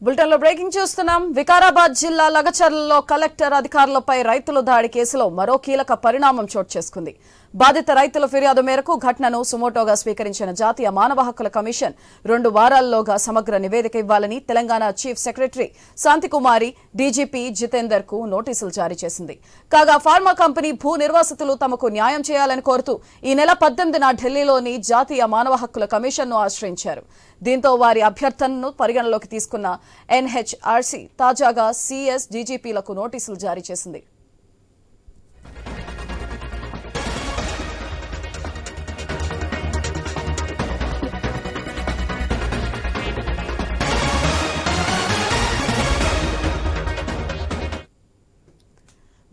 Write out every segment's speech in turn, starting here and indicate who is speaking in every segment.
Speaker 1: బులెటిన్లో బ్రేకింగ్ చూస్తున్నాం. వికారాబాద్ జిల్లా లగచర్లలో కలెక్టర్ అధికారులపై రైతుల దాడి కేసులో మరో కీలక పరిణామం చోటు చేసుకుంది. బాధిత రైతుల ఫిర్యాదు మేరకు ఘటనను సుమోటోగా స్వీకరించిన జాతీయ మానవ హక్కుల కమిషన్ 2 వారాల్లోగా సమగ్ర నివేదిక ఇవ్వాలని Telangana chief secretary Shantikumari DGP Jitender కు నోటీసులు జారీ చేసింది. కాగా ఫార్మా కంపెనీ భూ నిర్వాసితులు తమకు న్యాయం చేయాలని కోరుతూ ఈ నెల 18న ఢిల్లీలోని జాతీయ మానవ హక్కుల కమిషన్ను ఆశ్రయించారు. దీంతో వారి అభ్యర్థనను పరిగణలోకి తీసుకున్న ఎన్హెచ్ఆర్సీ తాజాగా సీఎస్ డీజీపీలకు నోటీసులు జారీ చేసింది.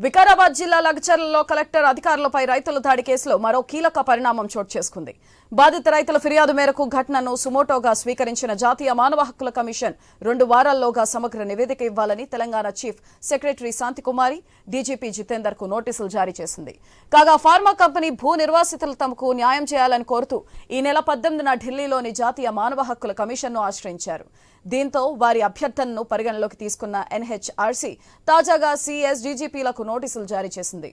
Speaker 1: వికారాబాద్ జిల్లా లగచర్లలో కలెక్టర్ అధికారులపై రైతుల దాడి కేసులో మరో కీలక పరిణామం చోటు చేసుకుంది. బాధిత రైతుల ఫిర్యాదు మేరకు ఘటనను సుమోటోగా స్వీకరించిన జాతీయ మానవ హక్కుల కమిషన్ 2 వారాల్లోగా సమగ్ర నివేదిక ఇవ్వాలని Telangana chief secretary Shantikumari DGP Jitender కు నోటీసులు జారీ చేసింది. కాగా ఫార్మా కంపెనీ భూ నిర్వాసితులు తమకు న్యాయం చేయాలని కోరుతూ ఈ నెల 18న ఢిల్లీలోని జాతీయ మానవ హక్కుల కమిషన్ను ఆశ్రయించారు. దీంతో వారి అభ్యర్థనను పరిగణలోకి తీసుకున్న ఎన్హెచ్ఆర్సీ తాజాగా సీఎస్ డీజీపీలకు నోటీసులు జారీ చేసింది.